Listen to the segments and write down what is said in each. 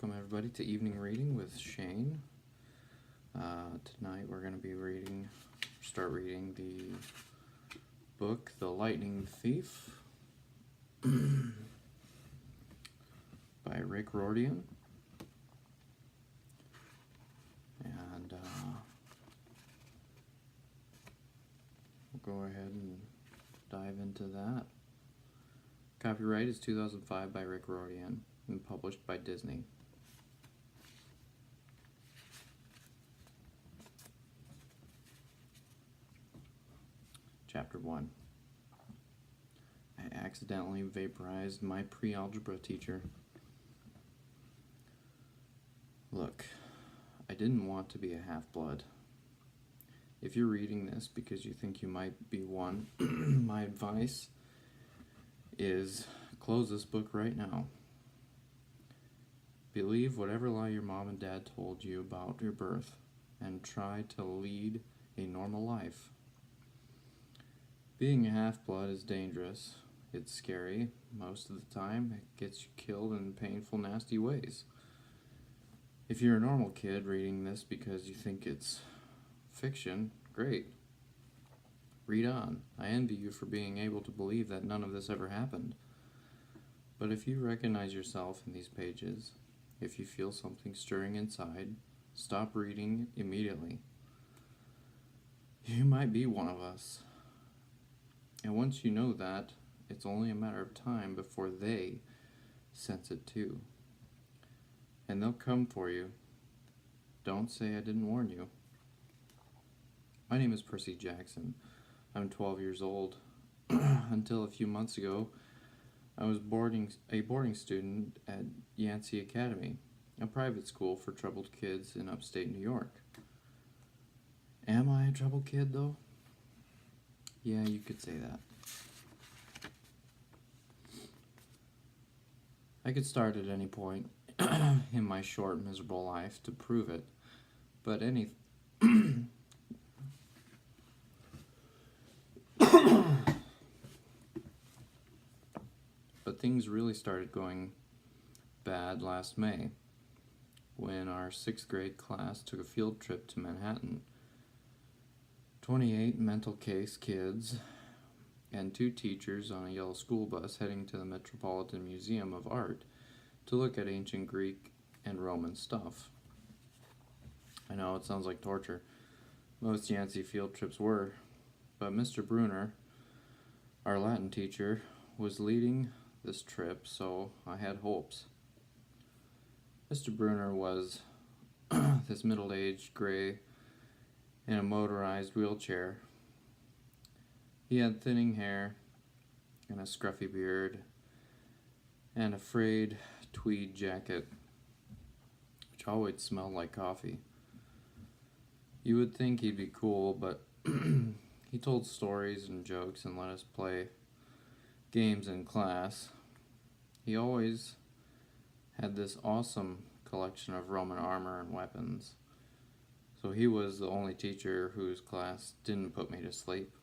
welcome everybody to Evening Reading with Shane. Tonight we're going to be start reading the book The Lightning Thief by Rick Riordan. And we'll go ahead and dive into that. Copyright is 2005 by Rick Riordan and published by Disney. Chapter 1. I accidentally vaporized my pre-algebra teacher. Look, I didn't want to be a half-blood. If you're reading this because you think you might be one, my advice is close this book right now. Believe whatever lie your mom and dad told you about your birth and try to lead a normal life. Being a half-blood is dangerous. It's scary. Most of the time, it gets you killed in painful, nasty ways. If you're a normal kid reading this because you think it's fiction, great. Read on. I envy you for being able to believe that none of this ever happened. But if you recognize yourself in these pages, if you feel something stirring inside, stop reading immediately. You might be one of us. And once you know that, it's only a matter of time before they sense it too. And they'll come for you. Don't say I didn't warn you. My name is Percy Jackson. I'm 12 years old. Until a few months ago, I was a boarding student at Yancey Academy, a private school for troubled kids in upstate New York. Am I a troubled kid, though? Yeah, you could say that. I could start at any point in my short, miserable life to prove it, but But things really started going bad last May when our 6th grade class took a field trip to Manhattan. 28 mental case kids and 2 teachers on a yellow school bus heading to the Metropolitan Museum of Art to look at ancient Greek and Roman stuff. I know it sounds like torture. Most Yancey field trips were, but Mr. Bruner, our Latin teacher, was leading this trip, so I had hopes. Mr. Bruner was this middle-aged gray in a motorized wheelchair. He had thinning hair and a scruffy beard and a frayed tweed jacket, which always smelled like coffee. You would think he'd be cool, but he told stories and jokes and let us play games in class. He always had this awesome collection of Roman armor and weapons, so he was the only teacher whose class didn't put me to sleep.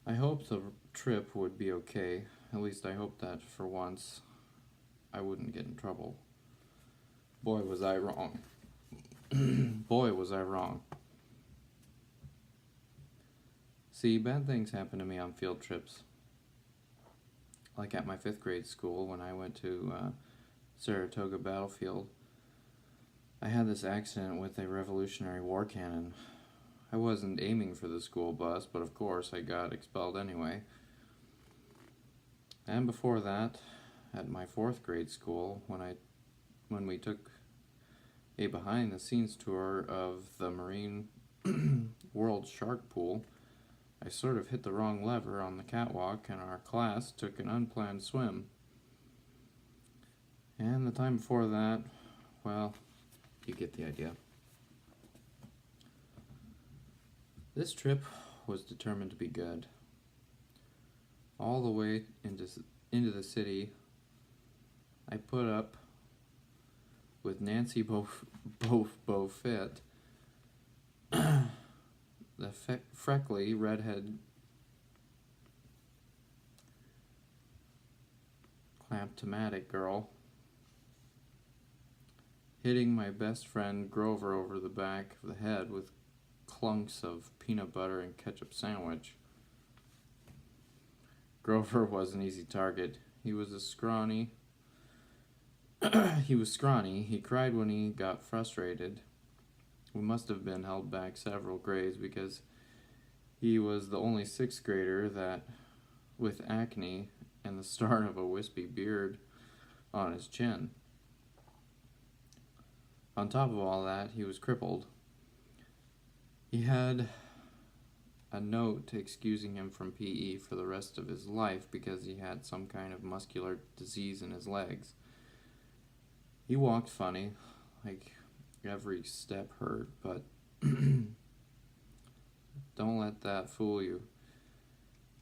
I hoped the trip would be okay. At least I hoped that for once I wouldn't get in trouble. Boy, was I wrong. Boy, was I wrong. See, bad things happen to me on field trips. Like at my 5th grade school when I went to Saratoga Battlefield. I had this accident with a Revolutionary War cannon. I wasn't aiming for the school bus, but of course I got expelled anyway. And before that, at my 4th grade school, when we took a behind-the-scenes tour of the Marine World Shark Pool, I sort of hit the wrong lever on the catwalk and our class took an unplanned swim. And the time before that, well, you get the idea. This trip was determined to be good. All the way into the city, I put up with Nancy Beaufit, the freckly redhead clamp-tomatic girl hitting my best friend Grover over the back of the head with clunks of peanut butter and ketchup sandwich. Grover was an easy target. He was scrawny. He cried when he got frustrated. We must have been held back several grades because he was the only sixth grader that, with acne and the start of a wispy beard on his chin. On top of all that, he was crippled. He had a note excusing him from PE for the rest of his life because he had some kind of muscular disease in his legs. He walked funny, like every step hurt, but don't let that fool you.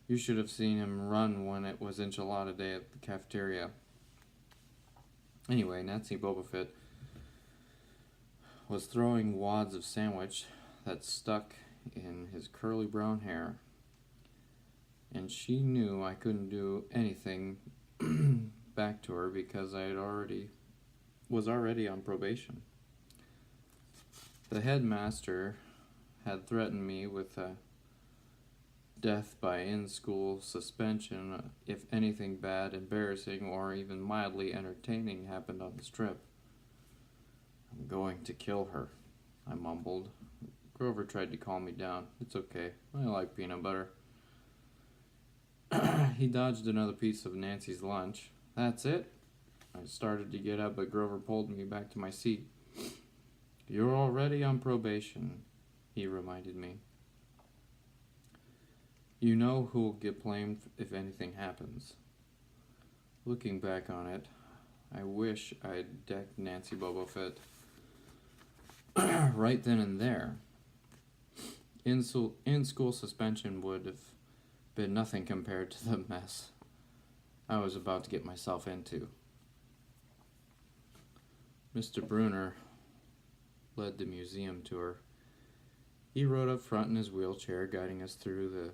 You should have seen him run when it was enchilada day at the cafeteria. Anyway, Nancy Bobofit was throwing wads of sandwich that stuck in his curly brown hair, and she knew I couldn't do anything back to her because I was already on probation. The headmaster had threatened me with a death by in-school suspension if anything bad, embarrassing, or even mildly entertaining happened on this trip. "I'm going to kill her," I mumbled. Grover tried to calm me down. "It's okay. I like peanut butter." He dodged another piece of Nancy's lunch. "That's it?" I started to get up, but Grover pulled me back to my seat. "You're already on probation," he reminded me. "You know who'll get blamed if anything happens." Looking back on it, I wish I'd decked Nancy Bobofit right then and there. In-school suspension would have been nothing compared to the mess I was about to get myself into. Mr. Bruner led the museum tour. He rode up front in his wheelchair, guiding us through the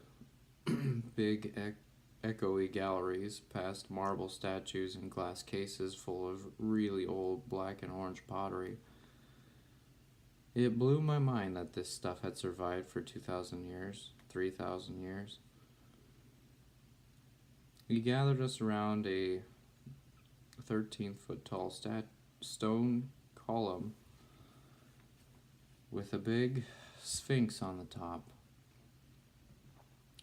big, echoey galleries, past marble statues and glass cases full of really old black and orange pottery. It blew my mind that this stuff had survived for 2,000 years, 3,000 years. He gathered us around a 13-foot tall stone column with a big sphinx on the top.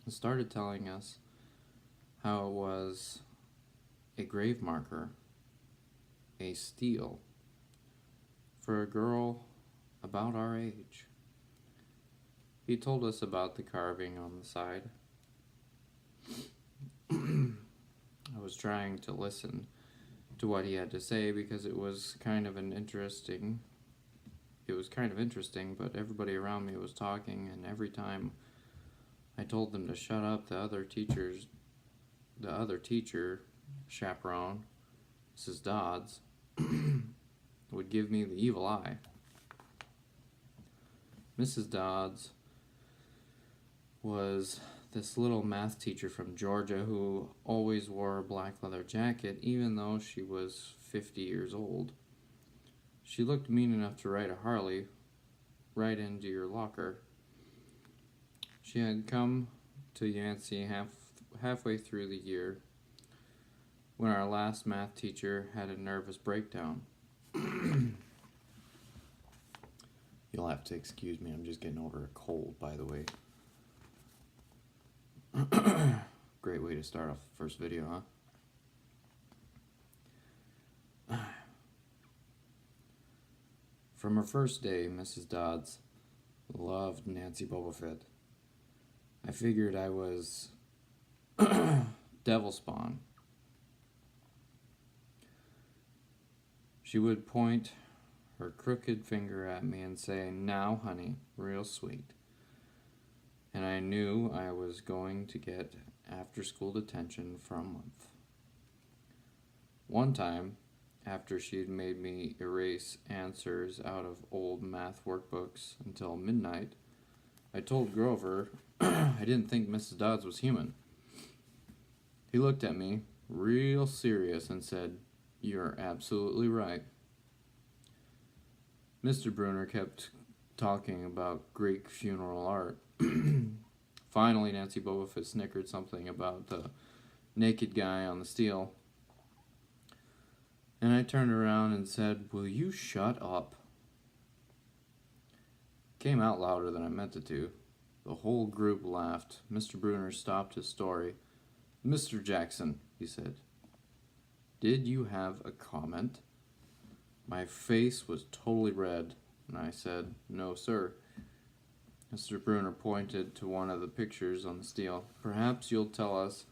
He started telling us how it was a grave marker, a steal, for a girl about our age. He told us about the carving on the side. I was trying to listen to what he had to say because it was kind of interesting, but everybody around me was talking, and every time I told them to shut up, the other teacher, chaperone, Mrs. Dodds, would give me the evil eye. Mrs. Dodds was this little math teacher from Georgia who always wore a black leather jacket even though she was 50 years old. She looked mean enough to ride a Harley right into your locker. She had come to Yancey halfway through the year when our last math teacher had a nervous breakdown. You'll have to excuse me, I'm just getting over a cold, by the way. Great way to start off the first video, huh? From her first day, Mrs. Dodds loved Nancy Bobofit. I figured I was devil spawn. She would point her crooked finger at me and say, "Now, honey," real sweet. And I knew I was going to get after-school detention for a month. One time, after she'd made me erase answers out of old math workbooks until midnight, I told Grover I didn't think Mrs. Dodds was human. He looked at me real serious and said, "You're absolutely right." Mr. Bruner kept talking about Greek funeral art. Finally, Nancy Bobofit snickered something about the naked guy on the steel. And I turned around and said, "Will you shut up?" Came out louder than I meant it to. The whole group laughed. Mr. Bruner stopped his story. "Mr. Jackson," he said, "did you have a comment?" My face was totally red, and I said, "No, sir." Mr. Bruner pointed to one of the pictures on the steel. "Perhaps you'll tell us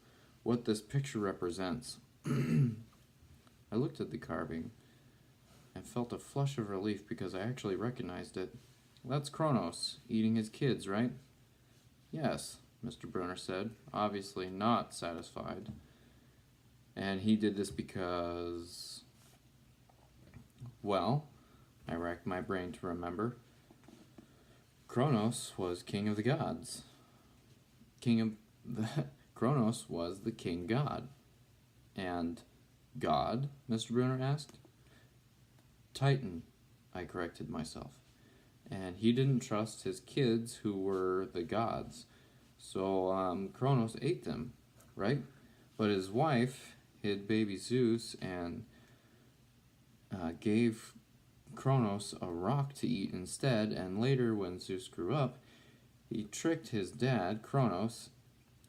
what this picture represents." I looked at the carving and felt a flush of relief because I actually recognized it. "That's Kronos, eating his kids, right?" "Yes," Mr. Bruner said, obviously not satisfied. "And he did this because..." Well, I racked my brain to remember. Kronos was king of the gods. Kronos was the king god. And God? Mr. Bruner asked. Titan, I corrected myself. And he didn't trust his kids who were the gods. So Kronos ate them, right? But his wife hid baby Zeus and gave Kronos a rock to eat instead, and later when Zeus grew up, he tricked his dad, Kronos,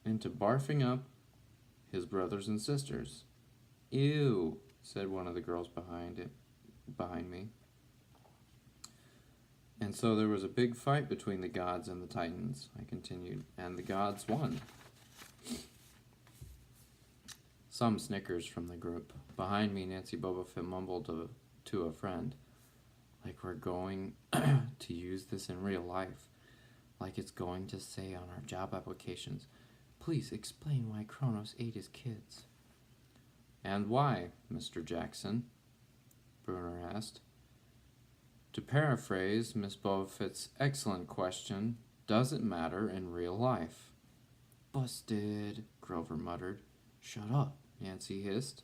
into barfing up his brothers and sisters. "Ew," said one of the girls behind me. "And so there was a big fight between the gods and the Titans," I continued, "and the gods won." Some snickers from the group. Behind me, Nancy Bobofit mumbled to a friend, "Like we're going to use this in real life. Like it's going to say on our job applications, 'Please explain why Kronos ate his kids.'" "And why, Mr. Jackson?" Bruner asked. "To paraphrase Miss Bobofit's excellent question, does it matter in real life?" "Busted," Grover muttered. "Shut up," Nancy hissed,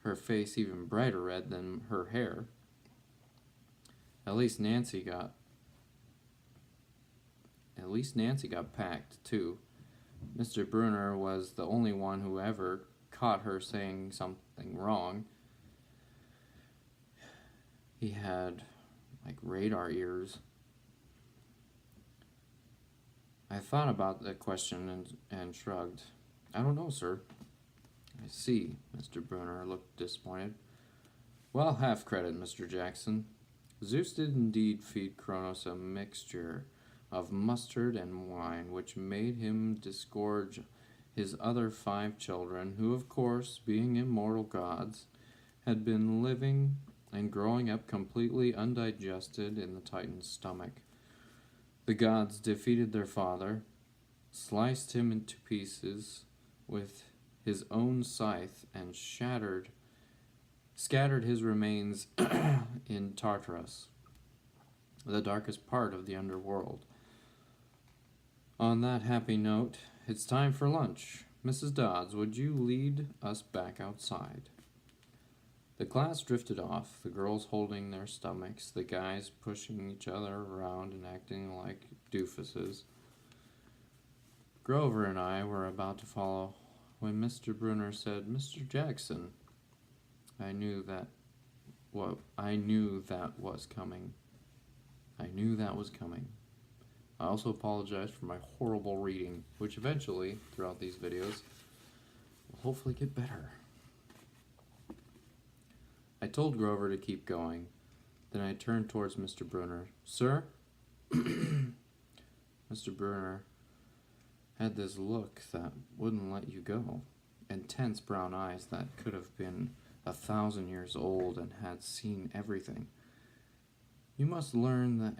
her face even brighter red than her hair. At least Nancy got packed, too. Mr. Bruner was the only one who ever caught her saying something wrong. He had, like, radar ears. I thought about the question and shrugged. "I don't know, sir." "I see." Mr. Bruner looked disappointed. "Well, half credit, Mr. Jackson. Zeus did indeed feed Kronos a mixture of mustard and wine, which made him disgorge his other 5 children, who, of course, being immortal gods, had been living and growing up completely undigested in the Titan's stomach. The gods defeated their father, sliced him into pieces with his own scythe, and scattered his remains in Tartarus, the darkest part of the underworld. On that happy note, it's time for lunch. Mrs. Dodds, would you lead us back outside?" The class drifted off, the girls holding their stomachs, the guys pushing each other around and acting like doofuses. Grover and I were about to follow when Mr. Bruner said, "Mr. Jackson." I knew that was coming. I also apologize for my horrible reading, which eventually, throughout these videos, will hopefully get better. I told Grover to keep going. Then I turned towards Mr. Bruner. "Sir?" Mr. Bruner had this look that wouldn't let you go. Intense brown eyes that could have been 1,000 years old and had seen everything. "You must learn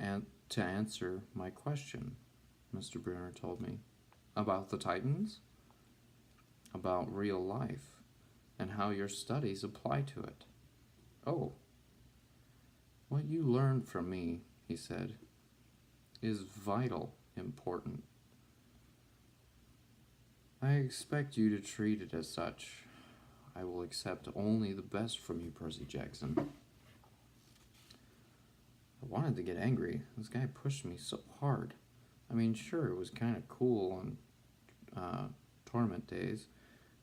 to answer my question," Mr. Bruner told me. "About the Titans? About real life, and how your studies apply to it." "Oh, what you learn from me," he said, "is vital important. I expect you to treat it as such. I will accept only the best from you, Percy Jackson." I wanted to get angry. This guy pushed me so hard. I mean, sure, it was kind of cool on tournament days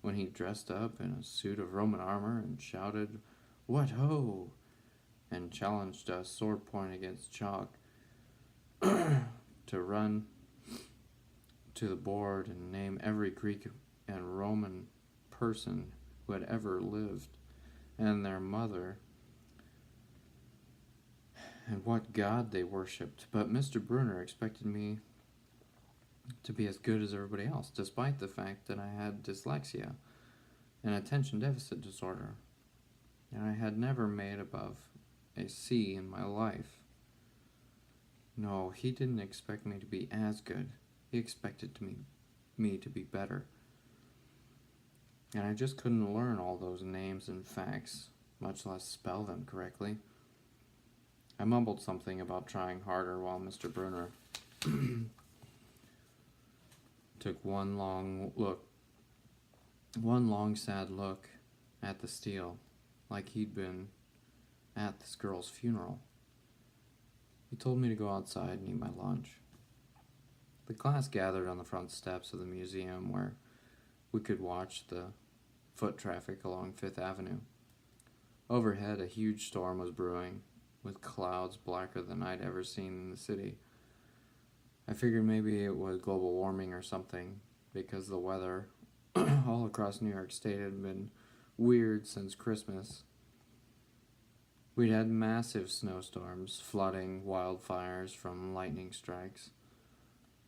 when he dressed up in a suit of Roman armor and shouted, "What ho!" and challenged us sword point against chalk to run to the board and name every Greek and Roman person who had ever lived and their mother and what god they worshipped. But Mr. Bruner expected me to be as good as everybody else, despite the fact that I had dyslexia and attention deficit disorder, and I had never made above a C in my life. No, he didn't expect me to be as good. He expected me to be better. And I just couldn't learn all those names and facts, much less spell them correctly. I mumbled something about trying harder while Mr. Bruner took one long sad look at the steel, like he'd been at this girl's funeral. He told me to go outside and eat my lunch. The class gathered on the front steps of the museum where we could watch the foot traffic along Fifth Avenue. Overhead, a huge storm was brewing, with clouds blacker than I'd ever seen in the city. I figured maybe it was global warming or something, because the weather all across New York State had been weird since Christmas. We'd had massive snowstorms, flooding, wildfires from lightning strikes.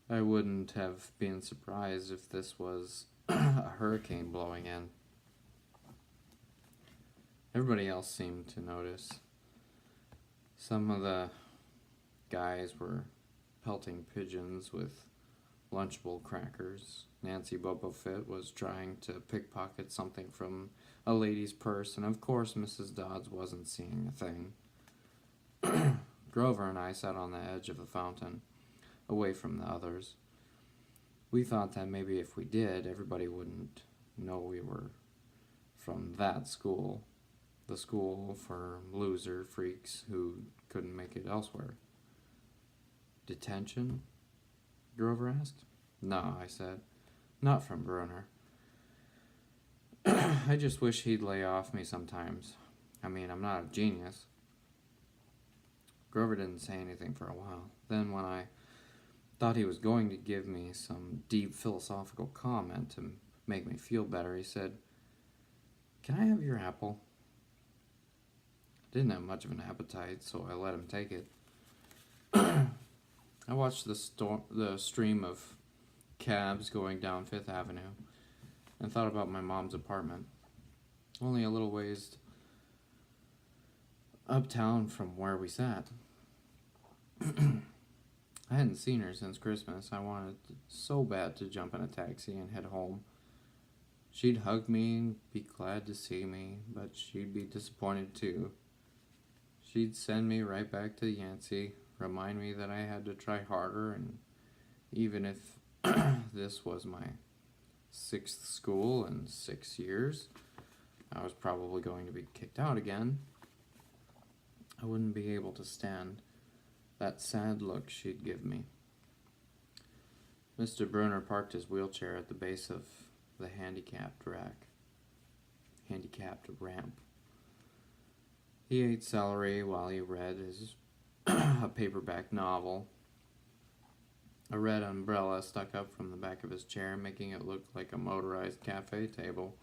I wouldn't have been surprised if this was a hurricane blowing in. Everybody else seemed to notice. Some of the guys were pelting pigeons with Lunchable crackers. Nancy Bobo Fett was trying to pickpocket something from a lady's purse, and of course Mrs. Dodds wasn't seeing a thing. Grover and I sat on the edge of the fountain, away from the others. We thought that maybe if we did, everybody wouldn't know we were from that school, the school for loser freaks who couldn't make it elsewhere. Detention? Grover asked. No, I said. Not from Bruner. I just wish he'd lay off me sometimes. I mean, I'm not a genius. Grover didn't say anything for a while. Then when I thought he was going to give me some deep philosophical comment to make me feel better, he said, "Can I have your apple?" I didn't have much of an appetite, so I let him take it. I watched the stream of cabs going down Fifth Avenue and thought about my mom's apartment, only a little ways uptown from where we sat. I hadn't seen her since Christmas. I wanted so bad to jump in a taxi and head home. She'd hug me and be glad to see me, but she'd be disappointed too. She'd send me right back to Yancey, remind me that I had to try harder, and even if this was my 6th school in 6 years, I was probably going to be kicked out again. I wouldn't be able to stand that sad look she'd give me. Mr. Bruner parked his wheelchair at the base of the handicapped ramp. He ate celery while he read a paperback novel. A red umbrella stuck up from the back of his chair, making it look like a motorized cafe table.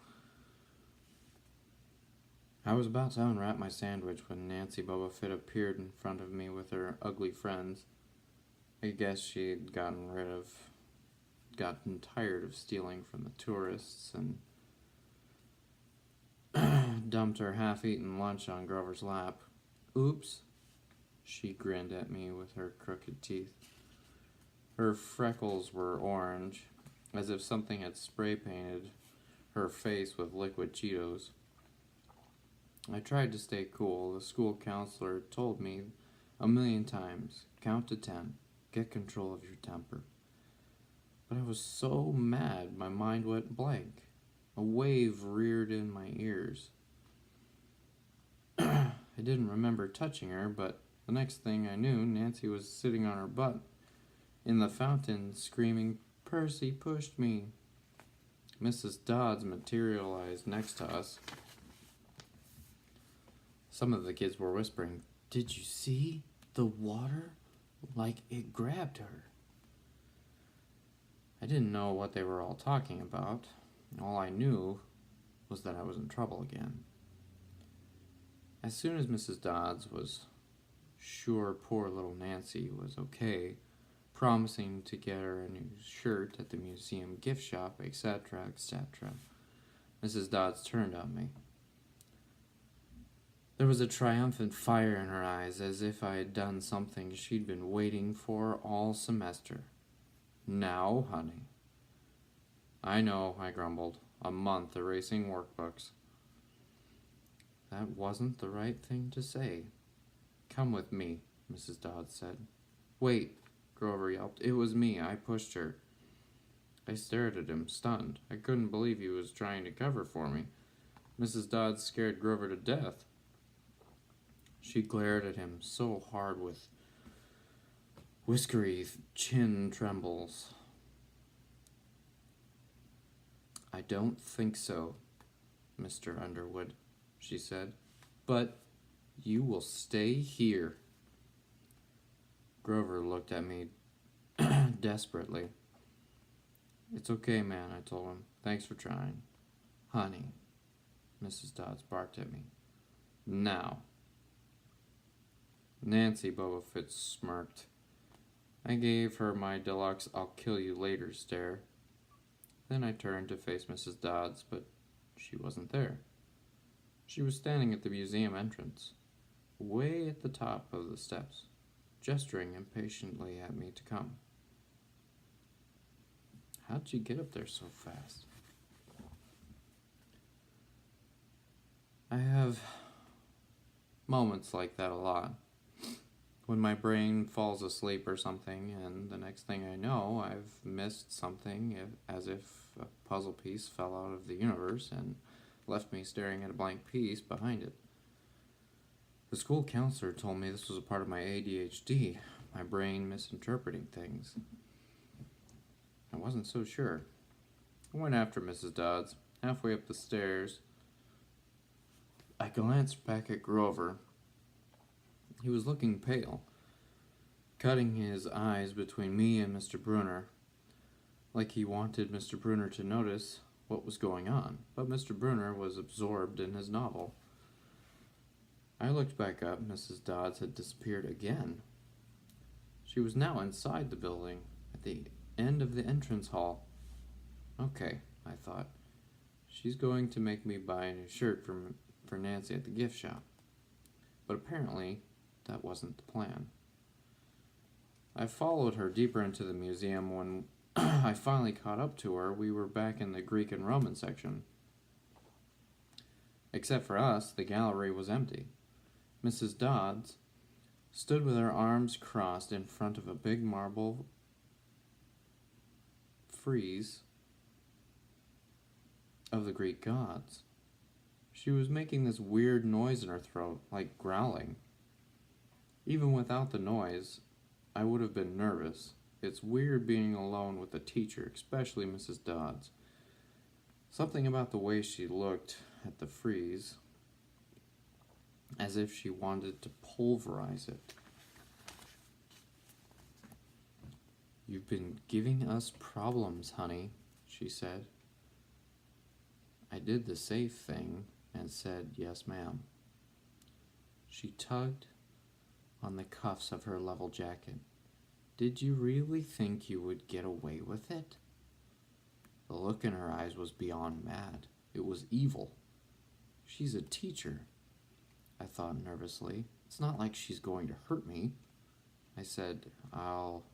I was about to unwrap my sandwich when Nancy Boba Fett appeared in front of me with her ugly friends. I guess she'd gotten tired of stealing from the tourists and dumped her half-eaten lunch on Grover's lap. Oops, she grinned at me with her crooked teeth. Her freckles were orange, as if something had spray-painted her face with liquid Cheetos. I tried to stay cool. The school counselor told me 1,000,000 times, count to 10, get control of your temper. But I was so mad my mind went blank. A wave reared in my ears. I didn't remember touching her, but The next thing I knew, Nancy was sitting on her butt in the fountain, screaming, "Percy pushed me." Mrs. Dodds materialized next to us. Some of the kids were whispering, "Did you see the water? Like it grabbed her." I didn't know what they were all talking about. All I knew was that I was in trouble again. As soon as Mrs. Dodds was sure poor little Nancy was okay, promising to get her a new shirt at the museum gift shop, etc., etc., Mrs. Dodds turned on me. There was a triumphant fire in her eyes, as if I had done something she'd been waiting for all semester. "Now, honey." "I know," I grumbled. "A month erasing workbooks." That wasn't the right thing to say. "Come with me," Mrs. Dodds said. "Wait," Grover yelped. "It was me. I pushed her." I stared at him, stunned. I couldn't believe he was trying to cover for me. Mrs. Dodds scared Grover to death. She glared at him so hard with whiskery chin trembles. "I don't think so, Mr. Underwood," she said. "But you will stay here." Grover looked at me desperately. "It's okay, man," I told him. "Thanks for trying." "Honey," Mrs. Dodds barked at me. "Now." "Nancy," Boba Fett smirked. I gave her my deluxe "I'll kill you later" stare. Then I turned to face Mrs. Dodds, but she wasn't there. She was standing at the museum entrance, way at the top of the steps, gesturing impatiently at me to come. How'd she get up there so fast? I have moments like that a lot. When my brain falls asleep or something, and the next thing I know, I've missed something, as if a puzzle piece fell out of the universe and left me staring at a blank piece behind it. The school counselor told me this was a part of my ADHD, my brain misinterpreting things. I wasn't so sure. I went after Mrs. Dodds. Halfway up the stairs, I glanced back at Grover. He was looking pale, cutting his eyes between me and Mr. Brunner, like he wanted Mr. Brunner to notice what was going on, but Mr. Brunner was absorbed in his novel. I looked back up. Mrs. Dodds had disappeared again. She was now inside the building, at the end of the entrance hall. Okay, I thought. She's going to make me buy a new shirt for Nancy at the gift shop. But apparently, that wasn't the plan. I followed her deeper into the museum. When I finally caught up to her, we were back in the Greek and Roman section. Except for us, the gallery was empty. Mrs. Dodds stood with her arms crossed in front of a big marble frieze of the Greek gods. She was making this weird noise in her throat, like growling. Even without the noise, I would have been nervous. It's weird being alone with a teacher, especially Mrs. Dodds. Something about the way she looked at the frieze, as if she wanted to pulverize it. "You've been giving us problems, honey," she said. I did the safe thing and said, "Yes, ma'am." She tugged on the cuffs of her level jacket. "Did you really think you would get away with it?" The look in her eyes was beyond mad. It was evil. "She's a teacher," I thought nervously. "It's not like she's going to hurt me." I said, I'll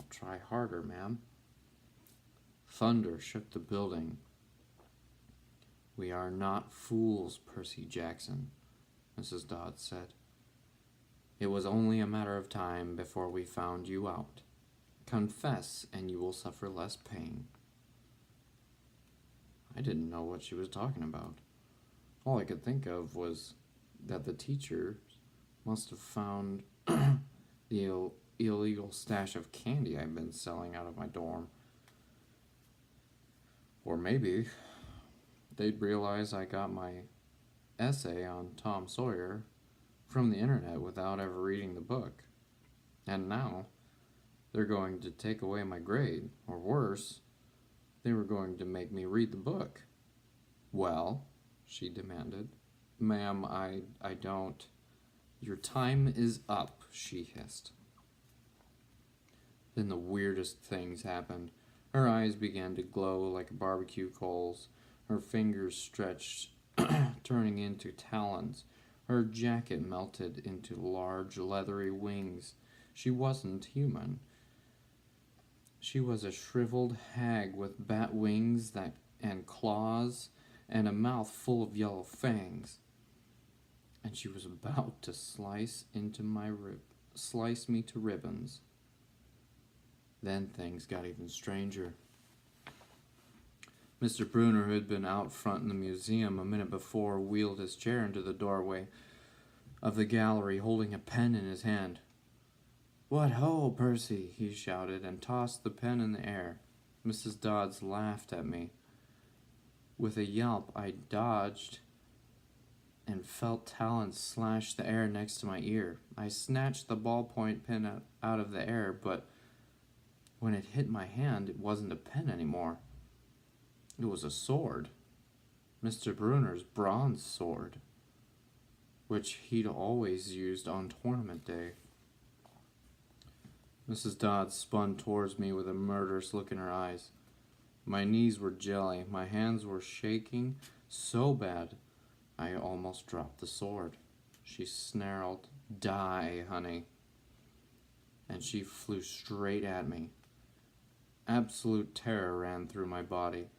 try harder, ma'am." Thunder shook the building. "We are not fools, Percy Jackson," Mrs. Dodds said. "It was only a matter of time before we found you out. Confess, and you will suffer less pain." I didn't know what she was talking about. All I could think of was that the teacher must have found the illegal stash of candy I've been selling out of my dorm. Or maybe they'd realize I got my essay on Tom Sawyer from the internet without ever reading the book. And now they're going to take away my grade, or worse, they were going to make me read the book. Well, she demanded. Ma'am, I don't. Your time is up, she hissed. Then the weirdest things happened. Her eyes began to glow like barbecue coals. Her fingers stretched, turning into talons. Her jacket melted into large, leathery wings. She wasn't human. She was a shriveled hag with bat wings and claws and a mouth full of yellow fangs. And she was about to slice me to ribbons. Then things got even stranger. Mr. Bruner, who had been out front in the museum a minute before, wheeled his chair into the doorway of the gallery, holding a pen in his hand. "What ho, Percy!" he shouted, and tossed the pen in the air. Mrs. Dodds laughed at me. With a yelp, I dodged and felt talons slash the air next to my ear. I snatched the ballpoint pen out of the air, but when it hit my hand, it wasn't a pen anymore. It was a sword. Mr. Bruner's bronze sword, which he'd always used on tournament day. Mrs. Dodds spun towards me with a murderous look in her eyes. My knees were jelly. My hands were shaking so bad I almost dropped the sword. She snarled, "Die, honey." And she flew straight at me. Absolute terror ran through my body.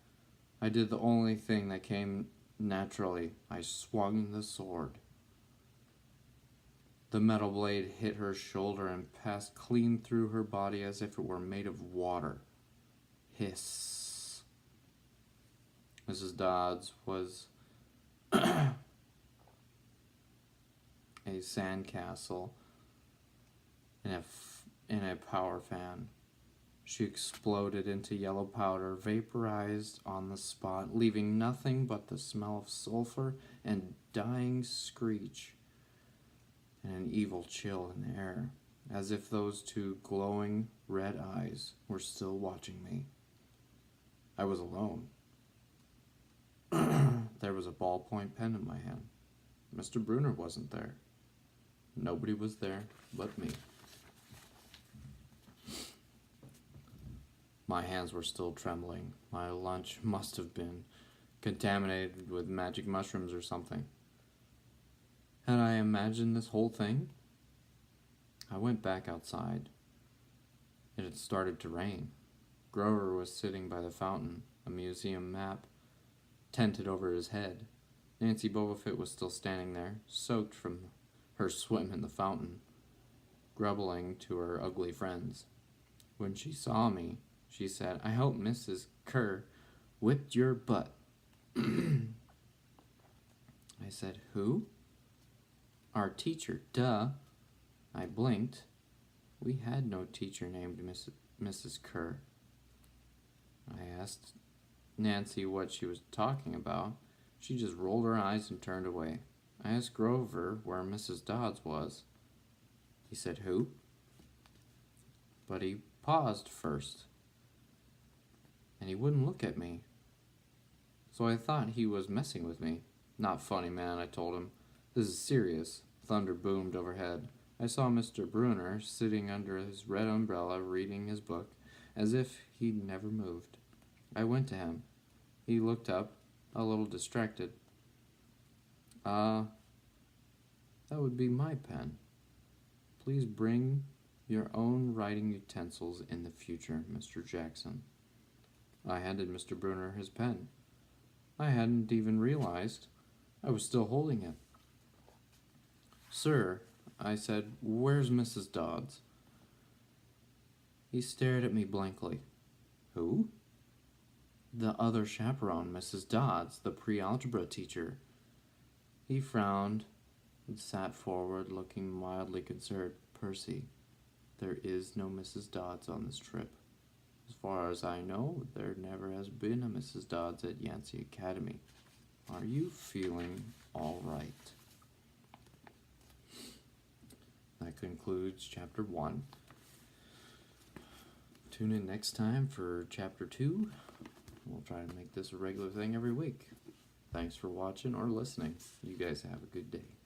I did the only thing that came naturally. I swung the sword. The metal blade hit her shoulder and passed clean through her body as if it were made of water. Hiss. Mrs. Dodds was a sandcastle in a power fan. She exploded into yellow powder, vaporized on the spot, leaving nothing but the smell of sulfur and dying screech, and an evil chill in the air, as if those two glowing red eyes were still watching me. I was alone. There was a ballpoint pen in my hand. Mr. Bruner wasn't there. Nobody was there but me. My hands were still trembling. My lunch must have been contaminated with magic mushrooms or something. Had I imagined this whole thing? I went back outside. It had started to rain. Grover was sitting by the fountain, a museum map tented over his head. Nancy Bobofit was still standing there, soaked from her swim in the fountain, grumbling to her ugly friends. When she saw me, she said, "I hope Mrs. Kerr whipped your butt." I said, "Who?" "Our teacher, duh." I blinked. We had no teacher named Mrs. Kerr. I asked Nancy what she was talking about. She just rolled her eyes and turned away. I asked Grover where Mrs. Dodds was. He said, "Who?" But he paused first, and he wouldn't look at me. So I thought he was messing with me. "Not funny, man," I told him. "This is serious." Thunder boomed overhead. I saw Mr. Bruner sitting under his red umbrella reading his book as if he'd never moved. I went to him. He looked up, a little distracted. That would be my pen. Please bring your own writing utensils in the future, Mr. Jackson." I handed Mr. Bruner his pen. I hadn't even realized I was still holding it. "Sir," I said, "where's Mrs. Dodds?" He stared at me blankly. "Who?" "The other chaperone, Mrs. Dodds, the pre-algebra teacher." He frowned and sat forward, looking mildly concerned. Percy, there is no Mrs. Dodds on this trip. As far as I know, there never has been a Mrs. Dodds at Yancey Academy. Are you feeling all right? That concludes Chapter 1. Tune in next time for Chapter 2. We'll try to make this a regular thing every week. Thanks for watching or listening. You guys have a good day.